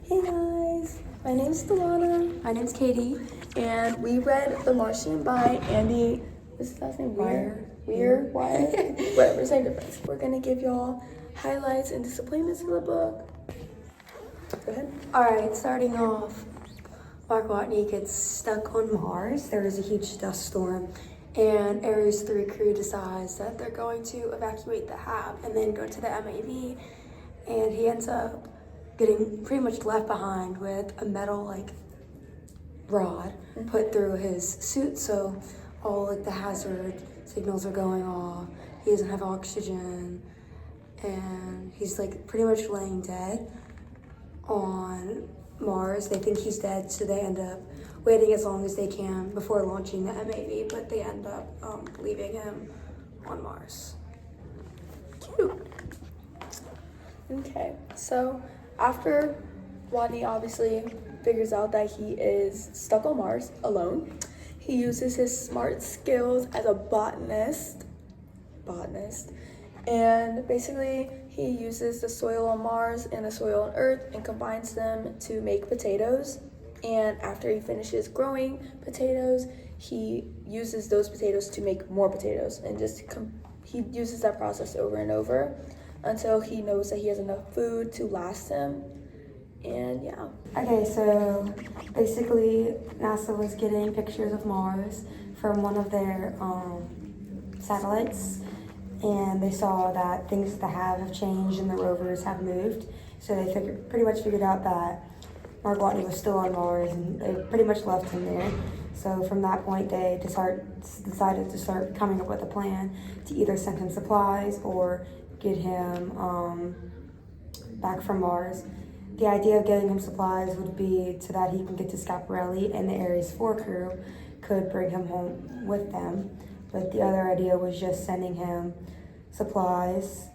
Hey guys, my name's Delana. My name's Katie. And we read The Martian by Andy, what's his last name? Wire? Whatever, same difference. We're gonna give y'all highlights and disappointments of the book. Go ahead. Alright, starting off, Mark Watney gets stuck on Mars. There is a huge dust storm, and Ares 3 crew decides that they're going to evacuate the HAB and then go to the MAV, and he ends up getting pretty much left behind with a metal rod put through his suit, so all the hazard signals are going off. He doesn't have oxygen, and he's pretty much laying dead on Mars. They think he's dead, so they end up waiting as long as they can before launching the MAV, but they end up leaving him on Mars. Cute. Okay, so after Watney obviously figures out that he is stuck on Mars alone, he uses his smart skills as a botanist, and basically he uses the soil on Mars and the soil on Earth and combines them to make potatoes. And after he finishes growing potatoes, he uses those potatoes to make more potatoes, and he uses that process over and over until he knows that he has enough food to last him. And yeah. Okay, so basically NASA was getting pictures of Mars from one of their satellites, and they saw that things that have changed and the rovers have moved. So they pretty much figured out that Mark Watney was still on Mars, and they pretty much left him there. So from that point, they decided to start coming up with a plan to either send him supplies or get him back from Mars. The idea of getting him supplies would be so that he can get to Schiaparelli and the Ares 4 crew could bring him home with them. But the other idea was just sending him supplies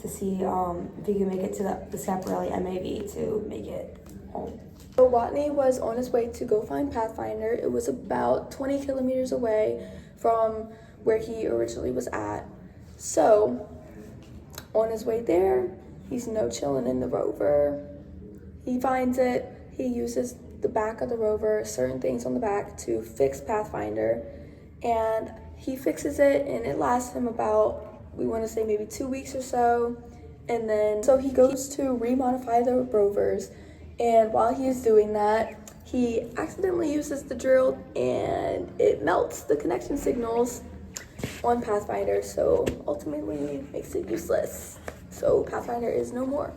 to see if he can make it to the Schiaparelli MAV to make it home. So Watney was on his way to go find Pathfinder. It was about 20 kilometers away from where he originally was at. So on his way there, he's chilling in the rover. He finds it. He uses the back of the rover, certain things on the back, to fix Pathfinder. And he fixes it, and it lasts him about, we want to say maybe 2 weeks or so. And then, so he goes to remodify the rovers. And while he is doing that, he accidentally uses the drill, and it melts the connection signals on Pathfinder. So ultimately makes it useless. So Pathfinder is no more.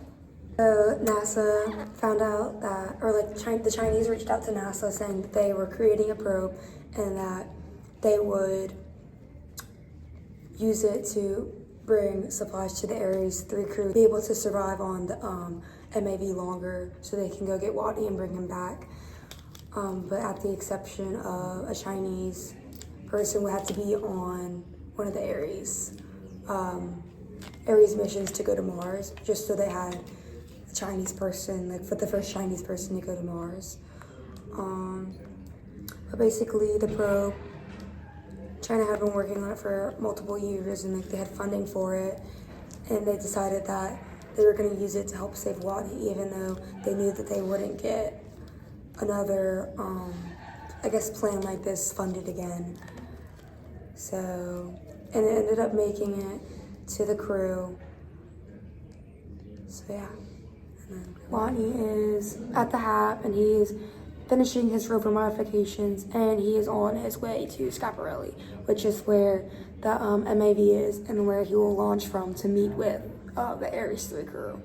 So NASA found out that, the Chinese reached out to NASA saying that they were creating a probe and that they would use it to bring supplies to the Ares 3 crew, be able to survive on the MAV longer so they can go get Watney and bring him back. But at the exception of a Chinese person would have to be on one of the Ares missions to go to Mars, just so they had a Chinese person, for the first Chinese person to go to Mars. But basically the probe, China had been working on it for multiple years, and they had funding for it, and they decided that they were going to use it to help save Watney, even though they knew that they wouldn't get another, plan like this funded again. So, and it ended up making it to the crew. So yeah. And then Watney is at the HAB, and he is finishing his rover modifications, and he is on his way to Schiaparelli, which is where the MAV is and where he will launch from to meet with the Ares 3 crew.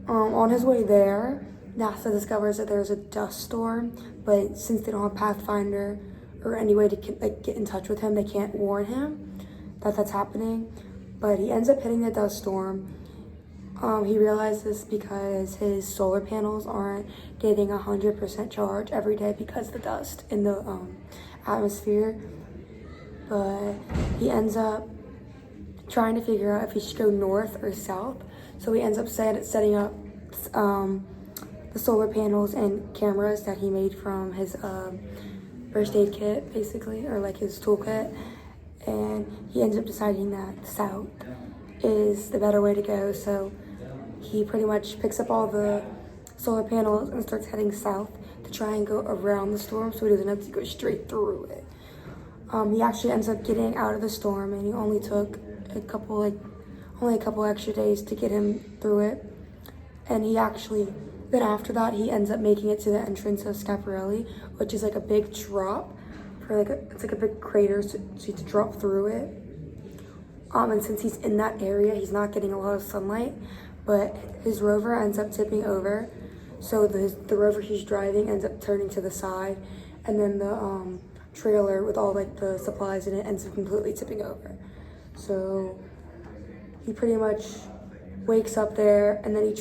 On his way there, NASA discovers that there's a dust storm, but since they don't have Pathfinder or any way to get in touch with him, they can't warn him that that's happening. But he ends up hitting the dust storm. He realizes because his solar panels aren't getting 100% charge every day because of the dust in the atmosphere. But he ends up trying to figure out if he should go north or south. So he ends up setting up the solar panels and cameras that he made from his first aid kit, basically, or his toolkit. And he ends up deciding that south is the better way to go. So he pretty much picks up all the solar panels and starts heading south to try and go around the storm so he doesn't have to go straight through it. He actually ends up getting out of the storm, and he only took only a couple extra days to get him through it. And then after that, he ends up making it to the entrance of Scaparelli, which is like a big drop it's like a big crater, so you have to drop through it. And since he's in that area, he's not getting a lot of sunlight, but his rover ends up tipping over. So the rover he's driving ends up turning to the side, and then the trailer with all like the supplies in it ends up completely tipping over. So he pretty much wakes up there, and then he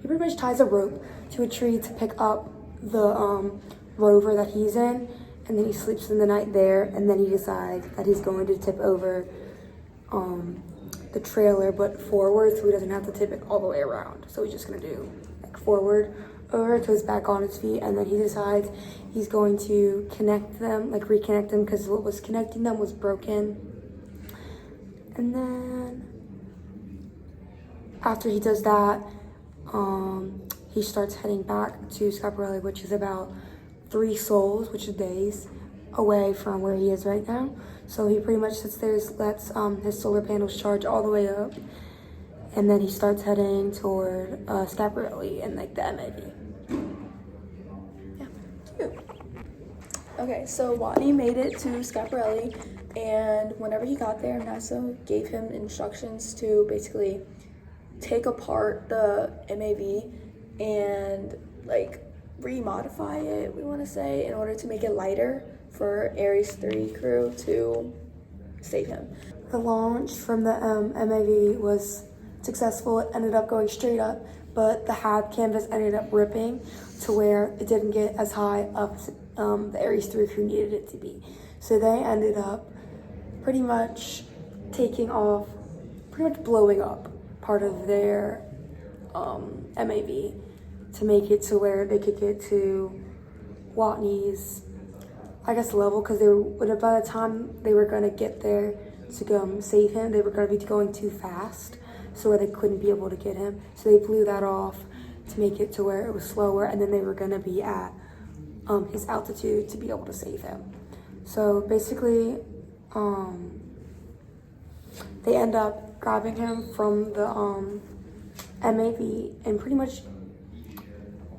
pretty much ties a rope to a tree to pick up the rover that he's in, and then he sleeps in the night there, and then he decides that he's going to tip over the trailer but forward, so he doesn't have to tip it all the way around. So he's just gonna do like forward over so he's back on his feet, and then he decides he's going to reconnect them, because what was connecting them was broken. And then after he does that, he starts heading back to Scaparelli, which is about 3 sols, which is days, away from where he is right now. So he pretty much sits there, lets his solar panels charge all the way up, and then he starts heading toward Scaparelli and like the MAV. Yeah, cute. Okay, so Watney made it to Scaparelli, and whenever he got there, NASA gave him instructions to basically take apart the MAV and like remodify it, we want to say, in order to make it lighter for Ares 3 crew to save him. The launch from the MAV was successful. It ended up going straight up, but the HAB canvas ended up ripping to where it didn't get as high up the Ares 3 crew needed it to be. So they ended up pretty much blowing up part of their MAV to make it to where they could get to Watney's, level, because by the time they were going to get there to go save him, they were going to be going too fast, so where they couldn't be able to get him. So they blew that off to make it to where it was slower, and then they were going to be at his altitude to be able to save him. So basically, they end up grabbing him from the MAV and pretty much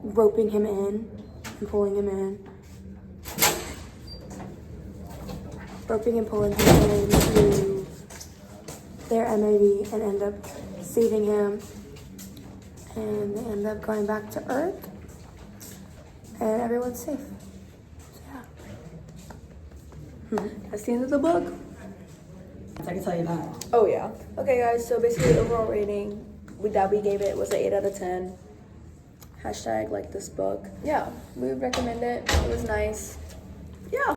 roping him in and pulling him in. Roping and pulling him into their MAV and end up saving him. And they end up going back to Earth. And everyone's safe. So yeah. That's the end of the book. I can tell you that. Oh yeah. Okay guys, so basically the overall rating that we gave it was an 8 out of 10. # like this book. Yeah, we would recommend it. It was nice. Yeah.